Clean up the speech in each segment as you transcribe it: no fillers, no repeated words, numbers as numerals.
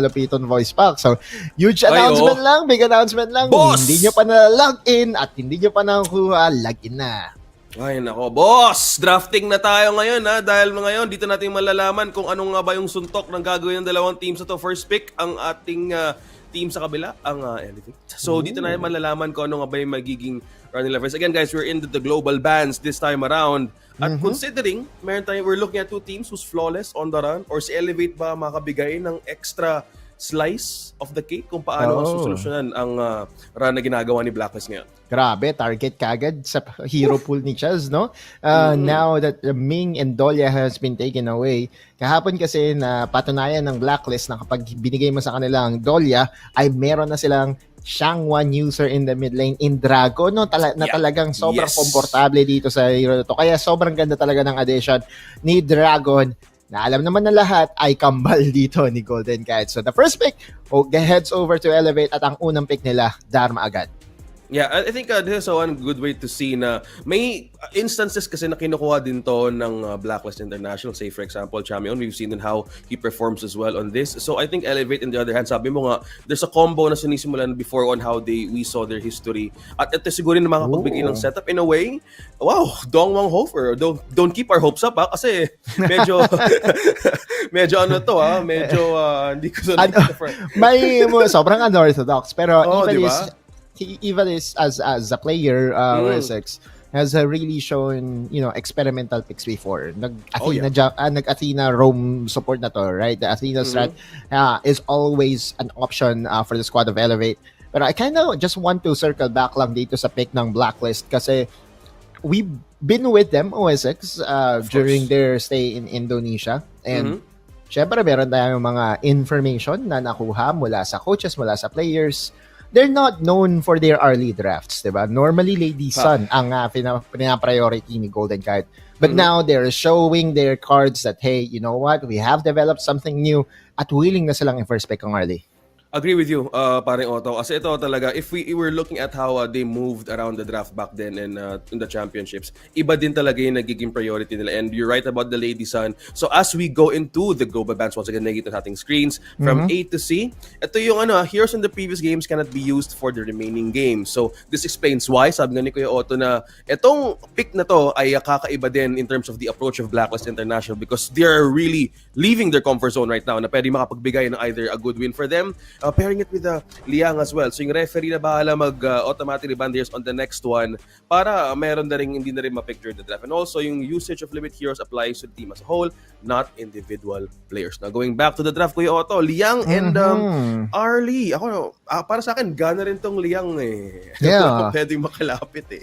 Lapiton voice pack. So, huge announcement lang, big announcement lang. Boss! Kung hindi nyo pa na-log in at hindi nyo pa nakuha, log in na. Ay nako, boss! Drafting na tayo ngayon ha. Dahil ngayon, dito natin malalaman kung ano nga ba yung suntok ng gagawin ng dalawang teams na to. First pick, ang ating team sa kabila, ang Elevate. So dito na malalaman kung ano nga ba yung magiging running levels. Again guys, we're in the global bans this time around. At considering, we're looking at two teams who's flawless on the run, or si Elevate ba makabigay ng extra slice of the cake kung paano susolusyonan ang run na ginagawa ni Blacklist ngayon. Grabe, target kagad sa hero pool ni Chaz, no? Now that Ming and Dolia has been taken away, kahapon kasi na patunayan ng Blacklist na kapag binigay mo sa kanila ang Dolia, ay meron na silang Shangwan user in the mid lane in Drago, no? Talagang sobrang komportable dito sa hero na to. Kaya sobrang ganda talaga ng addition ni Dragon na alam naman na lahat ay kambal dito ni Golden Kite. So the first pick heads over to Elevate at ang unang pick nila, Dharma agad. Yeah, I think this is one good way to see na may instances kasi na kinukuha din to ng Blacklist International. Say for example, Champion, we've seen in how he performs as well on this. So I think Elevate on the other hand, sabi mo nga, there's a combo na sinisimulan before on how we saw their history. At ito siguro na makapagbigay ng setup in a way. Wow, Dongwang Hofer. Don't keep our hopes up kasi medyo medyo ano to medyo hindi ko may sobrang unorthodox pero diba? Even as a player, Wessex has really shown, experimental picks before. Nag-Athena Rome support na to, right? The Athena strat is always an option for the squad of Elevate. But I kind of just want to circle back lang dito sa pick ng Blacklist kasi we've been with them, OSX, during their stay in Indonesia. And syempre, meron tayong mga information na nakuha mula sa coaches, mula sa players. They're not known for their early drafts, diba? Normally, Lady Sun ang pina-priority ni Golden Kite. But now, they're showing their cards that, hey, you know what? We have developed something new at willing na silang i-first pick ang early. Agree with you, paring Otto. Kasi ito talaga, if we were looking at how they moved around the draft back then and in the championships, iba din talaga yung nagiging priority nila. And you're right about the Lady Sun. So as we go into the global bans, once again, nakikita nating screens from A to C. Ito yung heroes in the previous games cannot be used for the remaining games. So this explains why, sabi nga ni Kuya Otto na itong pick na to ay kakaiba din in terms of the approach of Blacklist International because they are really leaving their comfort zone right now na pwede makapagbigay ng either a good win for them, pairing it with Liang as well. So yung referee na bahala mag-automatically ban theirs on the next one para meron na rin hindi na rin ma-picture the draft. And also yung usage of limit heroes applies to the team as a whole, not individual players. Now going back to the draft, Kuya Otto, Liang and Arlie. Ako, para sa akin, gana rin tong Liang eh. Yeah. Pwedeng makalapit eh.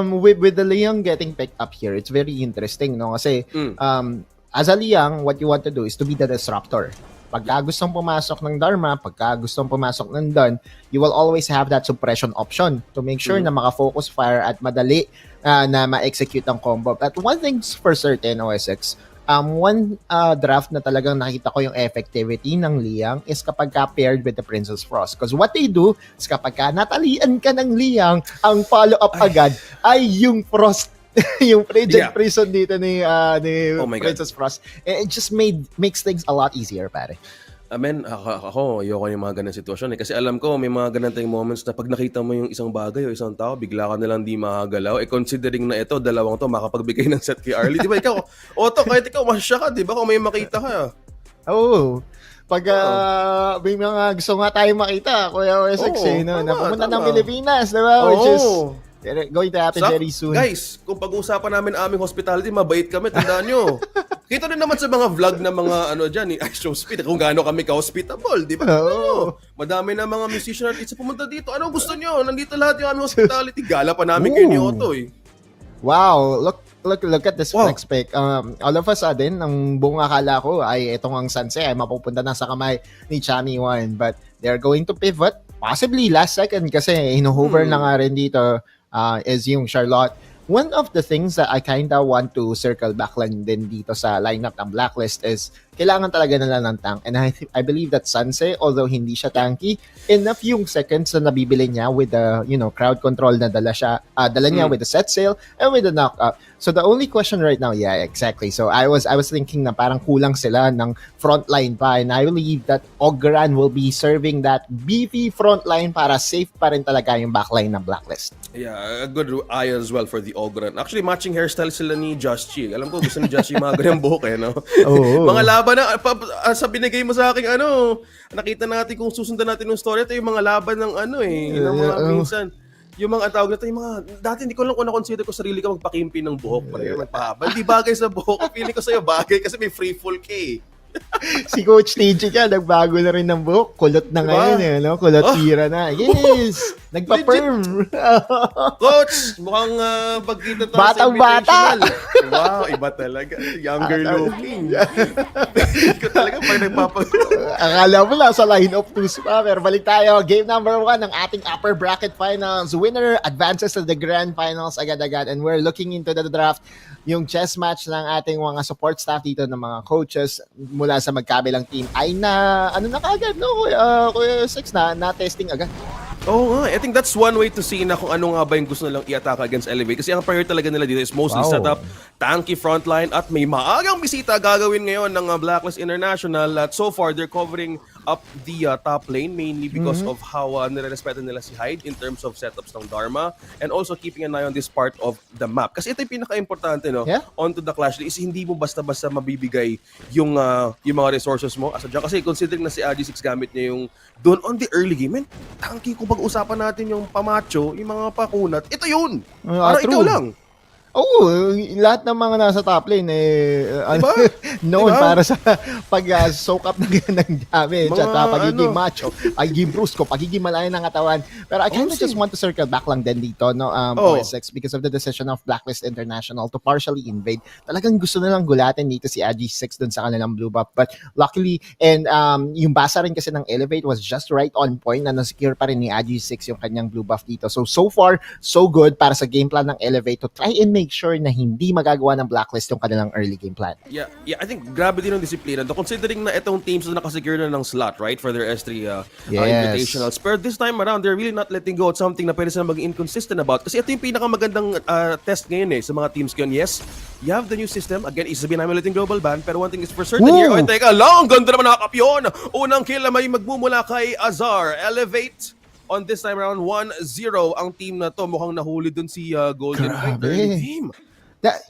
With the Liang getting picked up here, it's very interesting, no? Kasi as a Liang, what you want to do is to be the disruptor. Pagka gustong pumasok ng Dharma, pagka gustong pumasok ng Dun, you will always have that suppression option to make sure na maka-focus fire at madali na ma-execute ang combo. But one thing's for certain, OSX, one draft na talagang nakita ko yung effectivity ng Liang is kapag paired with the Princess Frost. Because what they do is kapag natalian ka ng Liang, ang follow-up agad ay yung Frost. Yung prison dito ni Princess Frost. It just makes things a lot easier, pare. Ako, ayoko yung mga ganang sitwasyon eh. Kasi alam ko, may mga ganang moments na pag nakita mo yung isang bagay o isang tao, bigla ka nalang di makagalaw. Considering na ito, dalawang to makapagbigay ng set kay Arlie. Di ba ikaw, Otto, kahit ikaw, masya ka, di ba? Kung may makita ka. Oo. Pag may mga gusto nga tayo makita, Kuya OSX, na pumunta ng Pilipinas, di ba? Which is going to happen very soon. Guys, kung pag-uusapan namin aming hospitality, mabait kami, tandaan nyo. Kita rin naman sa mga vlog na mga dyan, Ice Show Speed, kung gaano kami ka-hospitable, di ba? Madami na mga musician artists pumunta dito. Anong gusto nyo? Nandito lahat yung aming hospitality. Gala pa namin kayo ni Otto eh. Wow, look at this flex pick. All of a sudden, ang buong akala ko ay itong ang Sanse ay mapupunta na sa kamay ni Chami 1. But they're going to pivot. Possibly last second kasi hino-hover na nga rin dito is yung Charlotte. One of the things that I kinda want to circle back lang din dito sa lineup ng Blacklist is kailangan talaga nila ng tank. And I believe that Sanse, although hindi siya tanky, enough yung seconds na nabibili niya with the, crowd control na dala niya with the set sail and with the knockout. So the only question right now, yeah, exactly. So I was thinking na parang kulang sila ng frontline pa, and I believe that Ogran will be serving that beefy frontline para safe pa rin talaga yung backline ng Blacklist. Yeah, a good eye as well for the Ogran. Actually, matching hairstyle sila ni Josh Chi. Alam ko, gusto ni Josh Chi mga ganyang buhok no? Oh. Mga laban na, sa binigay mo sa akin, nakita natin kung susundan natin yung story, ito yung mga laban ng ng mga minsan. Yung mga tawag na ito, yung mga, dati hindi ko lang kung na-consider ko sarili ka magpakimpi ng buhok. Magpahaba. Hindi bagay sa buhok. Feeling ko sa'yo bagay kasi may free full ka Si Coach TJ ka, nagbago na rin ng buhok. Kulot na ngayon Kulot tira na. Yes! Nagpa-perm. Coach, mukhang pagkita to Batang sa bata. Wow, iba talaga. Younger looking. Ikaw talaga pag Akala mo lang sa line of twos pa. Pero balik tayo. Game number 1 ng ating upper bracket finals. Winner advances to the grand finals agad-agad. And we're looking into the draft. Yung chess match ng ating mga support staff dito ng mga coaches mula sa magkabilang team ay na kaagad, Kuya Six, na testing agad. Oo nga. I think that's one way to see na kung ano nga ba yung gusto nilang i-attack against Elevate. Kasi ang priority talaga nila dito is mostly setup, tanky frontline, at may maagang bisita gagawin ngayon ng Blacklist International. At so far, they're covering up the top lane mainly because of how nire-respeto nila si Hyde in terms of setups ng Dharma and also keeping an eye on this part of the map. Kasi ito yung pinaka-importante, onto the Clash is hindi mo basta-basta mabibigay yung mga resources mo. Kasi considering na si RG6 gamit niya yung doon on the early game, tanky kung pag-usapan natin yung pamacho, yung mga pakunat, ito yun! Parang ikaw lang. Lahat ng mga nasa top lane known para sa pag-soak up ng damage at pagiging macho, pagiging brusco, pagiging malayo ng katawan. Pero I kind of just want to circle back lang din dito, OSX, because of the decision of Blacklist International to partially invade. Talagang gusto nilang gulatin dito si AG6 dun sa kanilang blue buff. But luckily, and yung basa rin kasi ng Elevate was just right on point na nasecure pa rin ni AG6 yung kanyang blue buff dito. So far, so good para sa game plan ng Elevate to try and make sure na hindi magagawa ng Blacklist yung kanilang early game plan. Yeah, I think grabe din ang disiplina. Considering na itong teams na nakasecure na ng slot, right, for their S3 invitationals. Pero this time around, they're really not letting go at something na pwede sila maging inconsistent about. Kasi ito yung pinakamagandang test ngayon sa mga teams ngayon. Yes, you have the new system. Again, isabihin namin ulit yung global ban, pero one thing is for certain here. Teka lang, ganda naman nakakapyon. Unang kill na may magmumula kay Azar. Elevate. On this time around, 1-0 ang team na to. Mukhang nahuli dun si Golden Knight.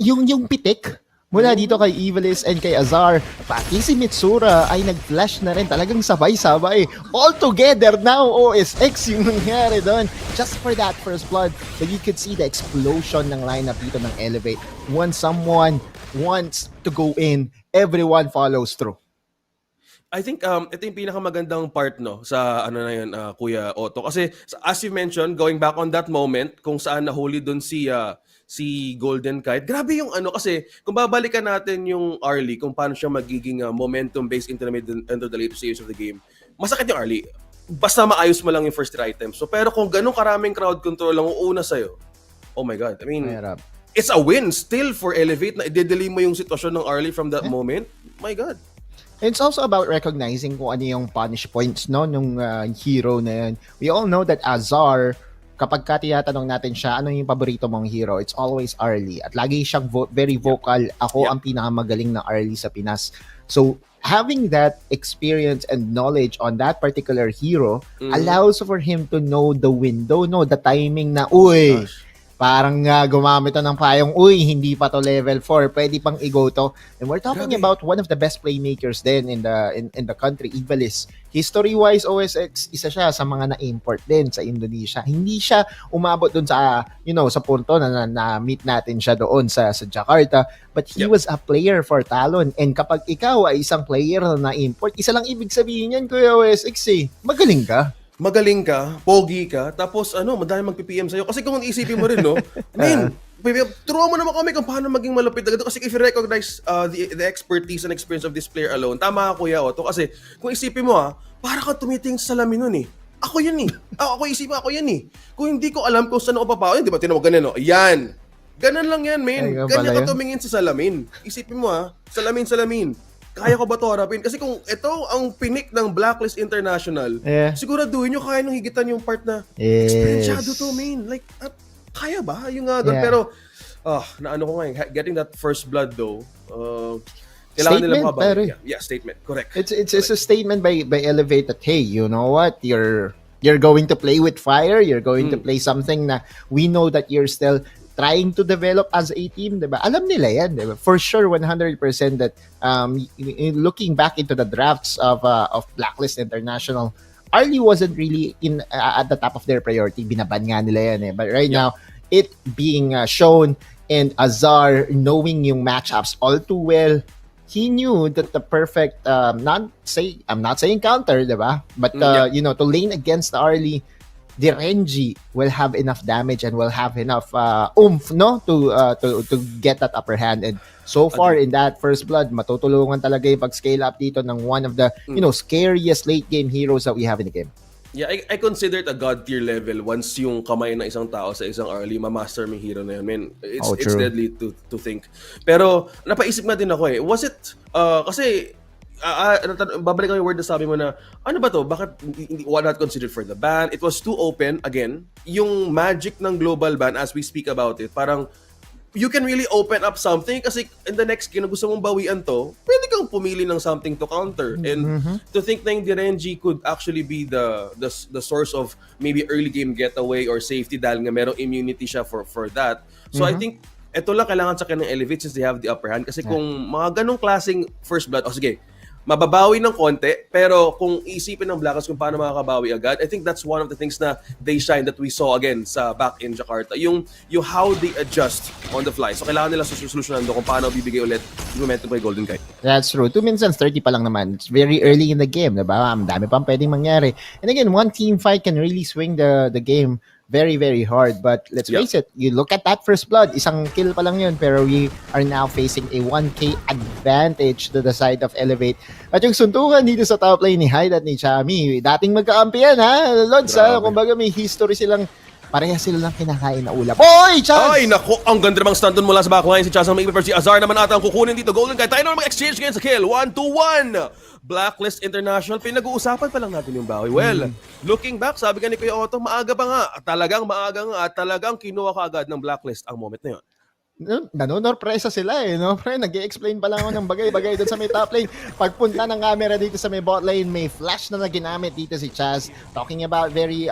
Yung pitik mula dito kay Evilis and kay Azar, pati si Mitsura ay nag-flash na rin. Talagang sabay-sabay. All together now, OSX yung nangyari doon. Just for that first blood. But you could see the explosion ng lineup dito ng Elevate. When someone wants to go in, everyone follows through. I think ito yung pinakamagandang part sa na yun, Kuya Otto. Kasi as you mentioned, going back on that moment kung saan nahuli doon si Golden Kite. Grabe yung kasi kung babalikan natin yung early kung paano siya magiging momentum based into the later stages of the game. Masakit yung early. Basta maayos mo lang yung first 3 items. So pero kung ganun karaming crowd control lang uuna sa'yo, oh my God. I mean, it's a win still for Elevate na i-delay mo yung sitwasyon ng early from that moment. My God. It's also about recognizing kung ano yung punish points nung hero na yun. We all know that Azar, kapag tinatanong natin siya, ano yung paborito mong hero, it's always Arlie. At lagi siyang very vocal, ako ang pinakamagaling na Arlie sa Pinas. So, having that experience and knowledge on that particular hero allows for him to know the window, the timing na, parang gumamit ng payong, hindi pa to level 4, pwede pang i-go to. And we're talking about one of the best playmakers then in the country, Evilis. History-wise, OSX, isa siya sa mga na-import din sa Indonesia. Hindi siya umabot doon sa, sa punto na meet natin siya doon sa Jakarta. But he was a player for Talon. And kapag ikaw ay isang player na na-import, isa lang ibig sabihin yan, Kuya OSX, magaling ka. Magaling ka, pogi ka, tapos madami mag-PPM sa'yo. Kasi kung isipin mo rin, turuan mo naman kami kung paano maging malupit agad. Kasi if you recognize the expertise and experience of this player alone, tama ka, Kuya Otto. Kasi kung isipin mo, para ka tumitingin sa salamin nun Ako yan ako isipin, ako yan Kung hindi ko alam kung saan ako papaon, di ba tinawag ganun, Yan. Ganun lang yan, man. Ganyan ka tumingin sa salamin. Isipin mo, salamin. kaya ko ba to harapin? Kasi kung ito ang pinik ng Blacklist International, siguraduhin nyo kaya nung higitan yung part na experienceado to, man. Like, kaya ba? Yung doon. Pero, naano ko nga, getting that first blood though, kailangan nila mabalik. Yeah, statement. Correct. It's a statement by Elevate that, hey, you know what? You're going to play with fire. You're going to play something na we know that you're still trying to develop as a team, diba? Alam nila yan, diba? For sure, 100% that looking back into the drafts of Blacklist International, Arlie wasn't really in at the top of their priority. Binaban nga nila yan eh. But right now, it being shown and Azar knowing yung matchups all too well, he knew that the perfect, I'm not saying counter, diba? But, to lane against Arlie, the Renji will have enough damage and will have enough oomph, no, to get that upper hand. And so far in that first blood, matutulungan talaga yung pag-scale up dito ng one of the scariest late game heroes that we have in the game. Yeah, I consider it a god tier level once yung kamay ng isang tao sa isang early ma-master yung hero na yun. Man, it's deadly to think. Pero napaisip na din ako was it kasi babalik ko yung word na sabi mo na, ano ba to? Bakit not considered for the ban? It was too open. Again, yung magic ng global ban as we speak about it, parang you can really open up something kasi in the next game na gusto mong bawian to, pwede kang pumili ng something to counter. And to think na yung Renji could actually be the source of maybe early game getaway or safety dahil nga merong immunity siya for that. So I think ito lang kailangan sa kanya ng Elevate since they have the upper hand kasi kung mga ganong klaseng first blood, sige, mababawi ng konti, pero kung isipin ng Blacklist kung paano makakabawi agad, I think that's one of the things na they shine that we saw again sa back in Jakarta. Yung how they adjust on the fly. So kailangan nila solusyonan doon kung paano bibigay ulit yung momentum kay Golden Kite. That's true. 2 minutes and 30 pa lang naman. It's very early in the game, diba? Ang dami pang pwedeng mangyari. And again, one team fight can really swing the game very, very hard. But let's face it, you look at that first blood, isang kill pa lang yun, pero we are now facing a 1k advantage to the side of Elevate. At yung suntukan dito sa top lane ni Hyde at ni Chami, dating magkakampi yan, ha? Lods, ha? Kumbaga may history silang, pareha sila lang kinakain na ulap. Oy, Chaz! Ay, naku, ang ganda namang stun dun mula sa backline. Si Chaz ang may si Azar naman ata ang kukunin dito. Golden Kite, tayo naman mag-exchange ngayon sa kill. 1-2-1. Blacklist International, pinag-uusapan pa lang natin yung bawi. Well, looking back, sabi ka ni Kuya Otto, maaga pa nga. Talagang maaga nga at talagang kinuha ka agad ng Blacklist ang moment na yun. Nanonorpresa sila no? Pre, nag-i-explain pa lang ako ng bagay-bagay doon sa may top lane. Pagpunta ng camera dito sa may bot lane, may flash na ginamit dito si Chaz. Talking about very,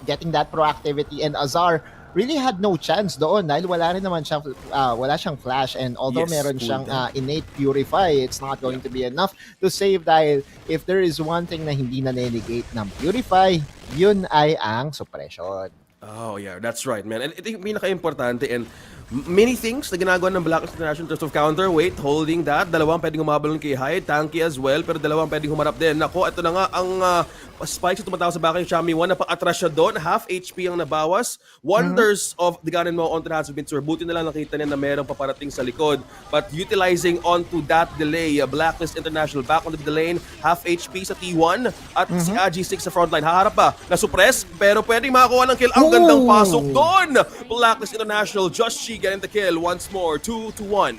getting that proactivity. And Azar really had no chance doon dahil wala rin naman siya, wala siyang flash. And although meron siyang innate purify, it's not going to be enough to save dahil if there is one thing na hindi na negate ng purify, yun ay ang suppression. Oh yeah, that's right, man. And ito yung pinaka-importante and many things na ginagawa ng Blacklist International in terms of counterweight, holding that. Dalawang pwedeng humabal kay Hyde, tanky as well, pero dalawang pwedeng humarap din. Nako, ito na nga ang spikes na tumatawa sa back yung Chami 1, napaka-atras siya doon, half HP ang nabawas. Wonders of the gun and mo on the hands of Vinsur. Buti na lang nakita niya na merong paparating sa likod. But utilizing onto that delay, Blacklist International back onto the lane, half HP sa T1 at si AG6 sa frontline. Haharap pa, na-suppress, pero pwedeng makakuha ng kill. Ang gandang pasok doon! Blacklist International, Just She getting the kill once more, 2-1.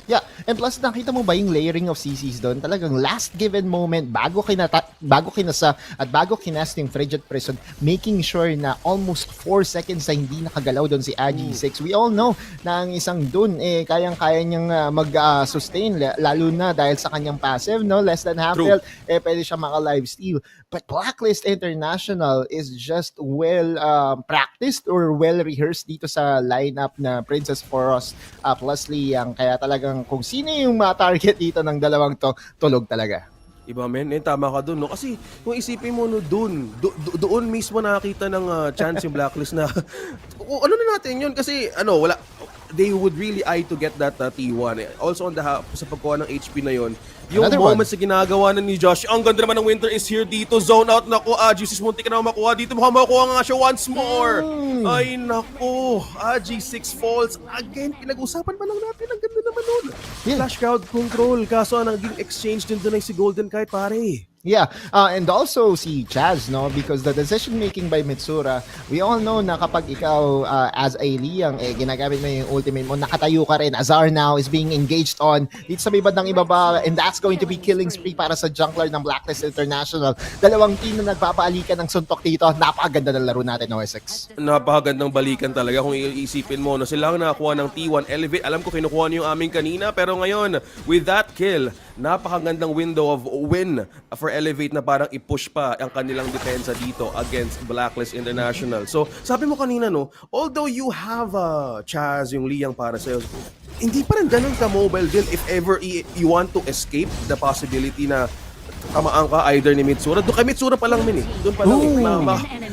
Yeah, and plus nakita mo ba yung layering of CCs doon? Talagang last given moment bago kinasa at bago kinast yung Frigid Prison, making sure na almost 4 seconds na hindi nakagalaw doon si AG6. We all know na ang isang doon kayang-kaya niyang mag-sustain lalo na dahil sa kanyang passive, no? Less than half health, pwede siya maka-live steal. But Blacklist International is just well practiced or well rehearsed dito sa lineup na Princess Foros plus Liang. Kaya talagang kung sino yung ma-target dito ng dalawang to, tulog talaga. Iba men, tama ka doon, no? Kasi kung isipin mo no, doon mismo nakakita ng chance yung Blacklist na ano na natin yun kasi wala, they would really eye to get that T1. Also on the sa pagkuha ng HP na yon. Yung moments na ginagawa na ni Josh, ang ganda naman ng Winter is here dito, zone out, naku, AG6 munti ka na makuha dito, mukhang makuha nga siya once more. Ay naku, AG6 falls again, pinag-usapan pa lang natin, ang ganda naman nun. Flash crowd control, kaso naging exchange din doon ay si Golden Kite, pare. Yeah, and also si Chaz, no? Because the decision making by Mitsura, we all know na kapag ikaw as a Liang, ginagamit mo yung ultimate mo, nakatayo ka rin. Azar now is being engaged on dito sa may bandang ibaba, and that's going to be killing spree para sa jungler ng Blacklist International. Dalawang team na nagpapaalikan ng suntok dito. Napakaganda ng laro natin, OSX. Napakagandang balikan talaga kung iisipin mo. No, sila ang nakakuha ng T1 Elevate. Alam ko kinukuha niyo yung aming kanina, pero ngayon, with that kill, napakagandang window of win for Elevate na parang i-push pa ang kanilang depensa dito against Blacklist International. So, sabi mo kanina, no, although you have Chaz, yung Liang para sa'yo, hindi pa rin ganun ka-mobile din if ever you want to escape the possibility na tamaan ka either ni Mitsura. Doon kay Mitsura pa lang min eh. Doon pa lang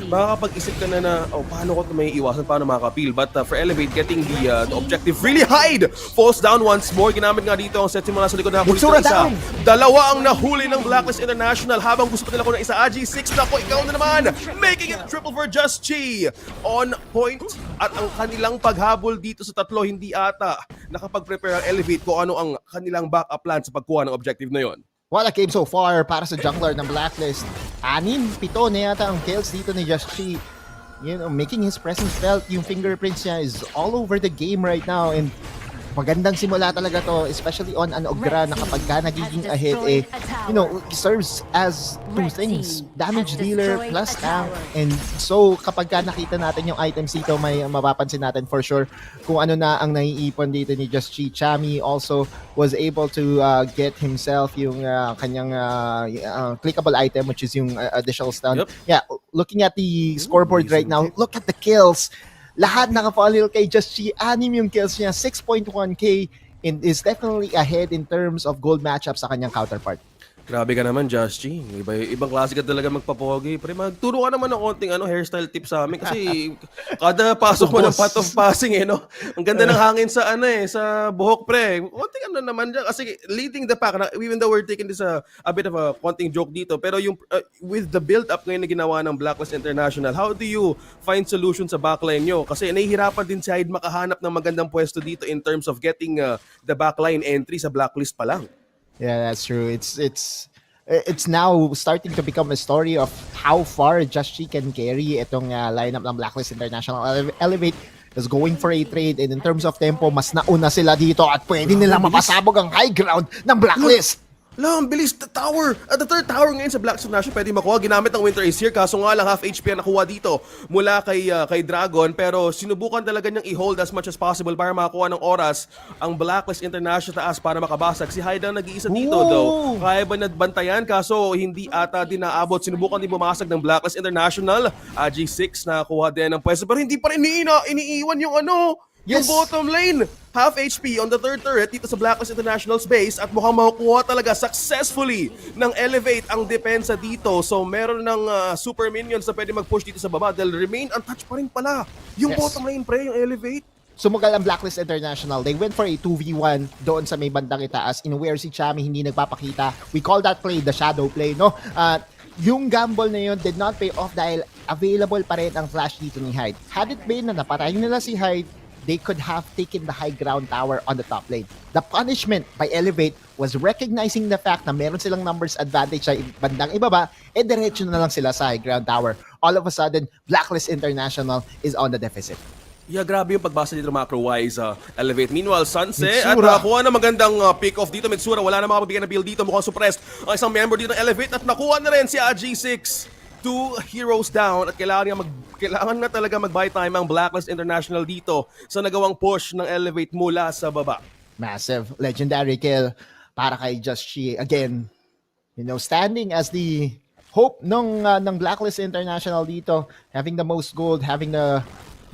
makakapag-isip ka na paano ko ito may iwasan, paano makakapil. But for Elevate, getting the objective really hide. Falls down once more. Ginamit nga dito ang set simula sa likod na huli Mitsura isa. down! Dalawa ang nahuli ng Blacklist International habang gusto pa nila ko ng isa. AG6 na ko, ikaw na naman. Making it triple for Just Chi. On point. At ang kanilang paghabol dito sa tatlo, hindi ata nakapag-prepare ang Elevate kung ano ang kanilang backup plan sa pagkuha ng objective na yon. What a game so far para sa jungler ng Blacklist. 6-7 na yata ang kills dito ni Just Chi. You know, making his presence felt. Yung fingerprints niya is all over the game right now, and magandang simula talaga to, especially on an Ogra na kapag ka nagiging ahead, you know, serves as two things. Damage dealer plus tank. And so, kapag ka nakita natin yung items dito, may mapapansin natin for sure kung ano na ang naiipon dito ni Just Chi. Chami also was able to get himself yung kanyang clickable item, which is yung additional stun. Yep. Yeah, looking at the scoreboard right now, look at the kills. Lahat naka-follow kay Just Chi. 6 yung kills niya, 6.1k, and is definitely ahead in terms of gold matchup sa kanyang counterpart. Grabe ka naman, Just Chi. Ibang klase ka talaga magpapogi. Pre, magturo ka naman ng konting hairstyle tip sa amin kasi kada pasok mo ng path of passing no? Ang ganda ng hangin sa sa buhok, pre. Konting naman dyan. Kasi leading the pack, even though we're taking this a bit of a konting joke dito, pero yung with the build-up ngayon na ginawa ng Blacklist International, how do you find solution sa backline nyo? Kasi nahihirapan din si Hyde makahanap ng magandang pwesto dito in terms of getting the backline entry sa Blacklist pa lang. Yeah, that's true. It's now starting to become a story of how far Just Chi can carry itong lineup ng Blacklist International. Elevate is going for a trade, and in terms of tempo, mas nauna sila dito at pwede nilang mapasabog ang high ground ng Blacklist. Ang bilis. The tower. At the third tower ngayon sa Blacklist International pwede makuha. Ginamit ng Winter Ace here. Kaso nga lang half HP ang nakuha dito mula kay Dragon. Pero sinubukan talaga niyang i-hold as much as possible para makakuha ng oras ang Blacklist International taas para makabasag. Si Hyde ang nag-iisa dito though. Kaya ba nadbantayan? Kaso hindi ata din naabot. Sinubukan din bumasag ng Blacklist International. G6 nakakuha din ng pwesto. Pero hindi pa rin iniiwan yung yung bottom lane. Half HP on the third turret dito sa Blacklist International space at mukhang makukuha talaga successfully ng Elevate ang depensa dito. So meron ng super minions na pwede mag-push dito sa baba. They'll remain untouched pa rin pala. Yung bottom lane, pre, yung Elevate. Sumugal ang Blacklist International. They went for a 2v1 doon sa may bandang itaas in where si Chami hindi nagpapakita. We call that play the shadow play, no? Yung gamble na yun did not pay off dahil available pa rin ang flash dito ni Hyde. Had it been na napatay nila si Hyde, they could have taken the high ground tower on the top lane. The punishment by Elevate was recognizing the fact na meron silang numbers advantage sa bandang ibaba, diretso na lang sila sa high ground tower. All of a sudden, Blacklist International is on the deficit. Yeah, grabe yung pagbasa dito macro-wise Elevate. Meanwhile, Sanse at nakuha na magandang pick-off dito. Mitsura, wala na makapabigyan na build dito. Mukhang suppressed ang isang member dito ng Elevate at nakuha na rin si AG6. 2 heroes down at kailangan na talaga mag-buy time ang Blacklist International dito sa nagawang push ng Elevate mula sa baba. Massive legendary kill para kay Just Chi. Again, you know, standing as the hope ng Blacklist International dito, having the most gold, having the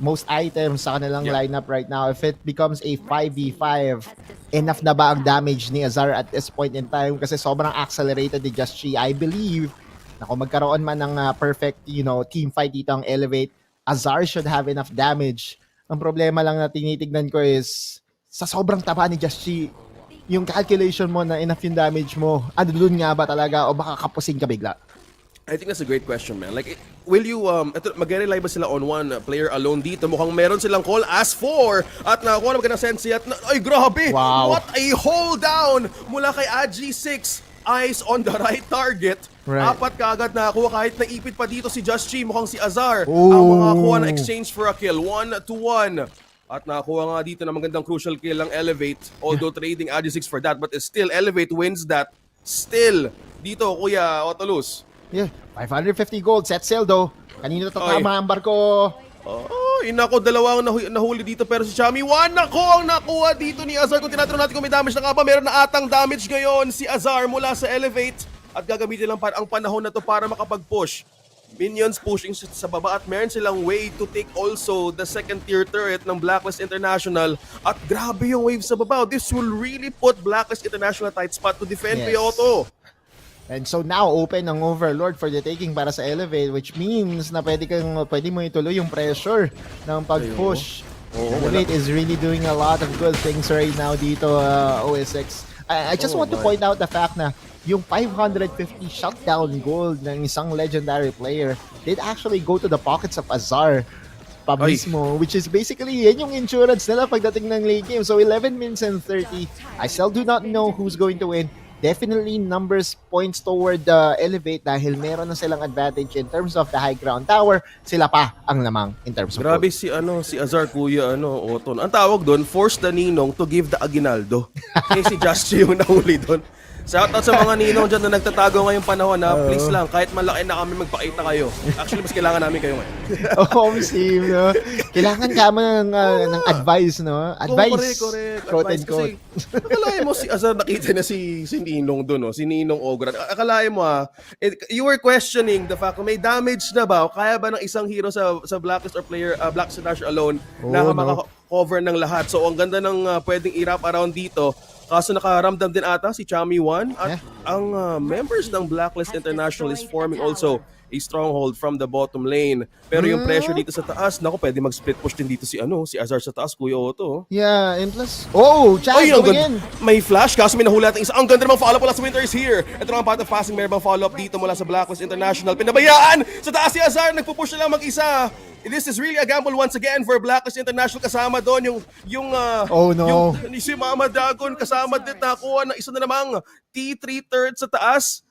most items sa kanilang lineup right now. If it becomes a 5v5, enough na ba ang damage ni Azar at this point in time? Kasi sobrang accelerated ni Just Chi. I believe na kung magkaroon man ng perfect, you know, team fight dito ang Elevate, Azar should have enough damage. Ang problema lang na tinitignan ko is sa sobrang taba ni Just Chi, yung calculation mo na enough yung damage mo, doon nga ba talaga o baka kapusing ka bigla? I think that's a great question, man. Like, will you, mag-rely ba sila on one player alone dito? Mukhang meron silang call as for at nakuha na magandang sense at ay grabe! Wow. What a hold down mula kay AG6. eyes on the right target. Right. 4 kaagad nakakuha kahit naipit pa dito si Just Chi. Mukhang si Azar Oh. ang makakuha na exchange for a kill. 1-1. At nakakuha nga dito na magandang crucial kill ang Elevate. Although trading Adi6 for that, but still Elevate wins that. Still, dito Kuya Otolus. Yeah, 550 gold, set sail though. Kanino tatama ang barko? Oh, inako, dalawang nahuli dito pero si Chami 1 ang nakuha dito ni Azar. Kung tinatanong natin kung may damage na nga ba, meron na atang damage ngayon si Azar mula sa Elevate at gagamitin lang ang panahon na to para makapag-push. Minions pushing sa baba at meron silang way to take also the second tier turret ng Blacklist International at grabe yung wave sa baba. This will really put Blacklist International tight spot to defend Kyoto. And so now open ang Overlord for the taking para sa Elevate, which means na pwede mo ituloy yung pressure ng pag-push. Elevate is really doing a lot of good things right now dito, OSX. I just want to point out the fact na yung 550 shutdown gold ng isang legendary player did actually go to the pockets of Azar pa mismo, which is basically yan yung insurance nila pagdating ng late game. So 11 minutes and 30. I still do not know who's going to win. Definitely numbers points toward the Elevate dahil meron na silang advantage in terms of the high ground tower. Sila pa ang lamang in terms of Grabe gold. si Azar Kuya Oton. Ang tawag doon, force the Ninong to give the Aguinaldo. Kasi si Just yung nahuli doon. Shoutout sa mga ninong dyan na nagtatago ngayong panahon na please lang, kahit malaki na kami magpakita kayo. Actually, mas kailangan namin kayo ngayon. Home team, no? Kailangan ka mo ng advice, no? Advice. Correct. Quote Advice and quote. kasi, akalain mo si Azar nakita na si Ninong doon, no? Si Ninong Ogre. Akalain mo you were questioning the fact may damage na ba? Kaya ba ng isang hero sa Blacklist or player, Blacklist Dash alone na maka-cover ng lahat? So, ang ganda ng pwedeng i-wrap around dito. Kaso nakaramdam din ata si Chami 1 at ang members ng Blacklist International is forming also a stronghold from the bottom lane. Pero yung pressure dito sa taas, naku, pwede mag-split push din dito si Azar sa taas, Kuya Otto. Yeah, and plus, Chaz coming in. May flash, kaso may nahuli natin isa. Ang ganda namang follow-up mula sa Winter is here. Ito naman path of passing, meron bang follow-up dito mula sa Blacklist International. Pinabayaan! Sa taas si Azar, nagpupush na lang mag-isa. This is really a gamble once again for Blacklist International. Kasama doon yung si Mama Dragon kasama din nakuha ng isa na namang T3 third sa taas.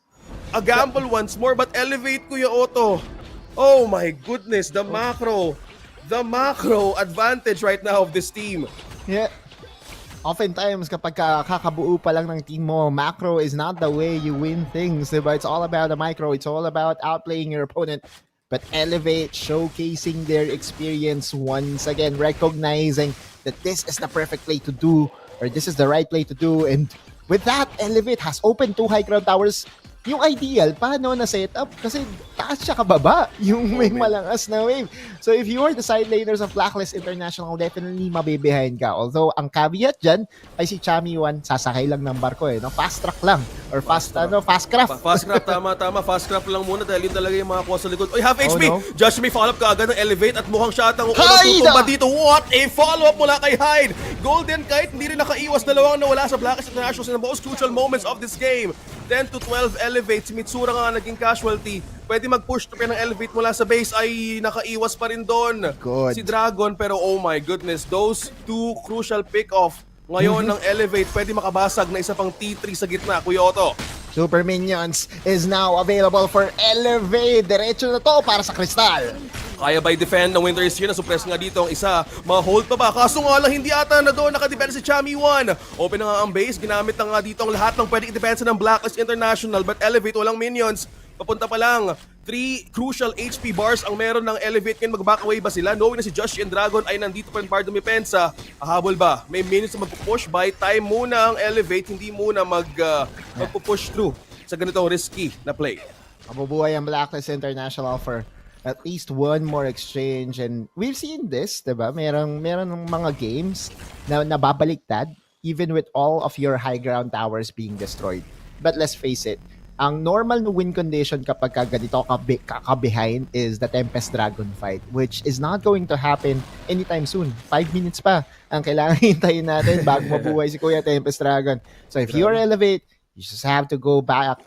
A gamble once more but Elevate, Kuya Otto. Oh my goodness, the macro advantage right now of this team. Yeah. Oftentimes, kapag kakabuo pa lang ng team mo, macro is not the way you win things, diba? It's all about the micro. It's all about outplaying your opponent. But Elevate showcasing their experience once again, recognizing that this is the perfect play to do, or this is the right play to do. And with that, Elevate has opened 2 high ground towers. Yung ideal, paano na setup? Kasi taas siya kababa yung may malakas na wave. So if you are the side laners of Blacklist International, definitely mabibehind ka. Although, ang caveat dyan ay si Chami 1, sasakay lang ng barko no? Fast track lang. Or fast craft. Fast craft, tama. Fast craft lang muna dahil yun talaga yung mga kuha sa likod. Oy, half HP! Josh may follow-up ka agad ng Elevate at mukhang siya atang tutumba dito. What a follow-up mula kay Hyde! Golden Kite, hindi rin nakaiwas. Dalawang nawala sa Blacklist International in the most crucial moments of this game. 10-12 Elevate. Si Mitsura nga naging casualty. Pwede mag-push to ng Elevate mula sa base ay nakaiwas pa rin doon. Si Dragon, pero oh my goodness, those 2 crucial pick-off ngayon ng Elevate, pwede makabasag na isa pang T3 sa gitna, Kuya Otto. Super Minions is now available for Elevate. Diretso na to para sa Crystal. Kaya by defend ng Winter is here, na-suppress nga dito ang isa. Ma-hold pa ba? Kaso nga lang, hindi ata na doon nakadepend si Chami 1. Open na nga ang base, ginamit na nga dito ang lahat ng pwedeng i-depensa ng Blacklist International. But Elevate, walang minions. Papunta pa lang. 3 crucial HP bars ang meron ng Elevate. Ngayon mag-back away ba sila? Knowing na si Josh and Dragon ay nandito pa rin para dumipensa. Hahabol ba? May minutes na magpupush. By time muna ang Elevate, hindi muna magpupush through sa ganitong risky na play. Mabubuhay ang Blacklist International for at least one more exchange, and we've seen this, diba? Meron mga games na nababaliktad even with all of your high ground towers being destroyed. But let's face it, ang normal na win condition kapag ganito ka behind is the Tempest Dragon fight, which is not going to happen anytime soon. 5 minutes pa ang kailangan hintayin natin bago mabuhay si Kuya Tempest Dragon. So if you're Elevate, You just have to go back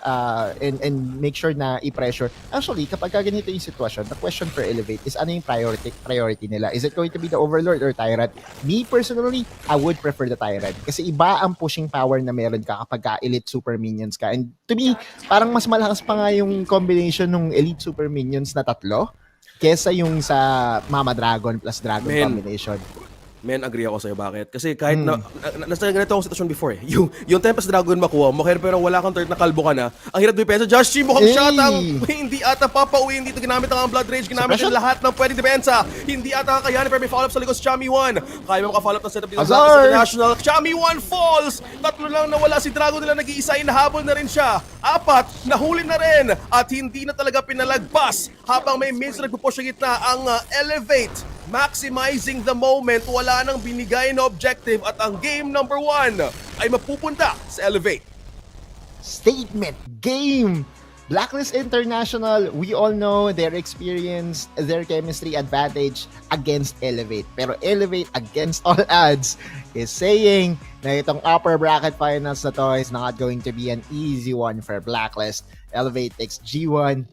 and make sure na i-pressure. Actually, kapag ganito yung sitwasyon, the question for Elevate is ano yung priority nila? Is it going to be the Overlord or Tyrant? Me personally, I would prefer the Tyrant kasi iba ang pushing power na meron ka kapag Elite Super Minions ka. And to me, parang mas malakas pa nga yung combination ng Elite Super Minions na tatlo kesa yung sa Mama Dragon plus Dragon combination. Men, agree ako sa'yo. Bakit? Kasi kahit nasa ganito akong sitwasyon before eh. Yung Tempest Dragon makuha mo, pero wala kang third na kalbo ka na, ang hirap depensa. Josh G, mukhang shot ang hindi ata papauwiin dito. Ginamit ang Blood Rage, ginamit ang lahat ng pwede depensa. Hindi ata kakayanin, pero may follow-up sa likod si Chami 1. Kaya mo maka-follow-up ng setup dito sa International. Chami 1 falls! Tatlo lang nawala si Dragon nila, nag-iisa, inahabol na rin siya. 4, nahuli na rin. At hindi na talaga pinalagpas. Habang may minutes na nagpupush sa gitna, ang Elevate maximizing the moment, wala nang binigay na objective at ang game number 1 ay mapupunta sa Elevate. Statement game! Blacklist International, we all know their experience, their chemistry advantage against Elevate. Pero Elevate against all odds is saying na itong upper bracket finals na to is not going to be an easy one for Blacklist. Elevate takes G1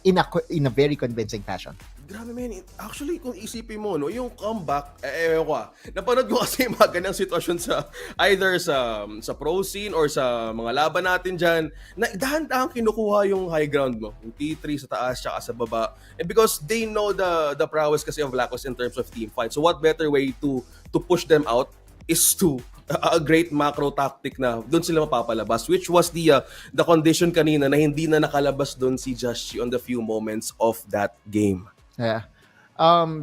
in a very convincing fashion. Grabe man, actually kung isipin mo, no, yung comeback, ewan ko napanood ko kasi yung mga ganyang sitwasyon sa either sa pro scene or sa mga laban natin dyan, na dahan-dahan kinukuha yung high ground mo, yung T3 sa taas tsaka sa baba. And because they know the prowess kasi of Blacklist in terms of team fight. So what better way to push them out is to a great macro tactic na doon sila mapapalabas, which was the condition kanina na hindi na nakalabas doon si Josh on the few moments of that game. Yeah.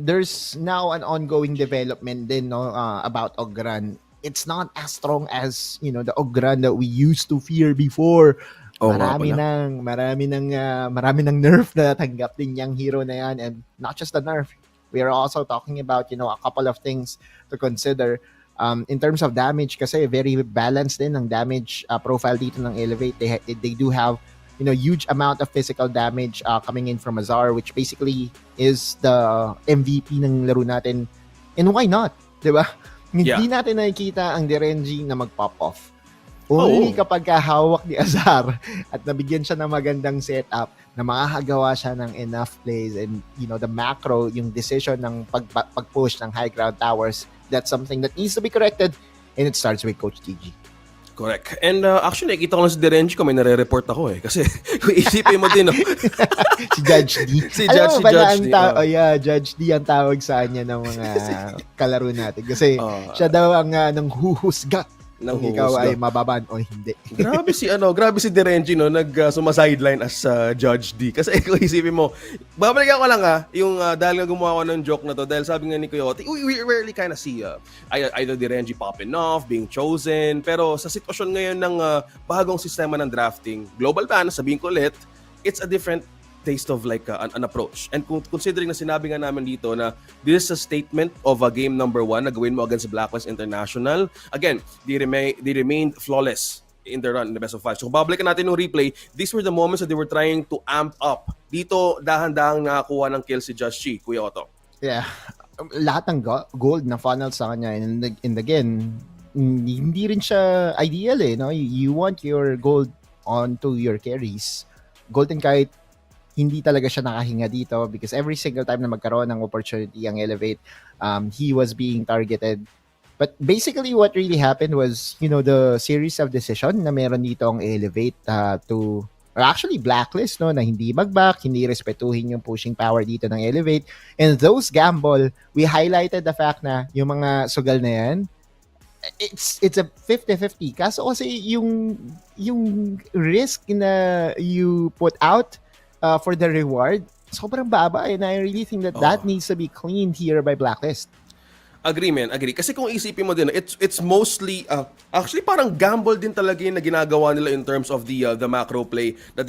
There's now an ongoing development din about Ogran. It's not as strong as, the Ogran that we used to fear before. Marami ng nerf na tanggap din yung hero na yan, and not just the nerf. We are also talking about, a couple of things to consider. In terms of damage kasi very balanced din ang damage profile dito ng Elevate. They do have huge amount of physical damage coming in from Azar, which basically is the MVP ng laro natin. And why not? Diba? Hindi natin nakikita ang Derenji na mag-pop off. Only kapag hawak ni Azar at nabigyan siya ng magandang setup na makakagawa siya ng enough plays and the macro, yung decision ng pag-push ng high ground towers, that's something that needs to be corrected, and it starts with Coach TG. Correct. And actually, nakikita ko na si Derenji ko, may nare-report ako eh. Kasi kung isipin mo din, no? Si Judge D. Judge D ang tawag sa kanya ng mga kalaro natin. Kasi siya daw ang nanghuhusga kung ikaw ay mababan o hindi. Grabe si Derenji, no, suma-sideline as Judge D. Kasi kung isipin mo, babalikan ko lang yung dahil nga gumawa ko ng joke na to, dahil sabi nga ni Coyote, we rarely kind of see either Derenji popping off, being chosen, pero sa sitwasyon ngayon ng bagong sistema ng drafting, global ban, sabihin ko ulit, it's a different taste of like an approach. And considering na sinabi nga namin dito na this is a statement of a game number 1 na gawin mo against Blacklist International. Again, they remained flawless in the run in the best of 5. So kung babalikan natin yung replay, these were the moments that they were trying to amp up. Dito, dahan-dahang nakakuha ng kill si Josh Chi, Kuya Otto. Yeah. Lahat ng gold na funnel sa kanya. And again, hindi rin siya ideal eh. No? You want your gold onto your carries. Golden Kite, hindi talaga siya nakahinga dito because every single time na magkaroon ng opportunity ang Elevate, he was being targeted. But basically what really happened was, the series of decision na meron dito ang Elevate or actually Blacklist, no, na hindi mag-back, hindi respetuhin yung pushing power dito ng Elevate. And those gamble, we highlighted the fact na yung mga sugal na yan, it's a 50-50. Kaso kasi yung risk na you put out for the reward, sobrang baba, and I really think that needs to be cleaned here by Blacklist. Agree, man. Agree. Kasi kung isipin mo din, it's mostly, actually parang gamble din talaga yung na ginagawa nila in terms of the macro play that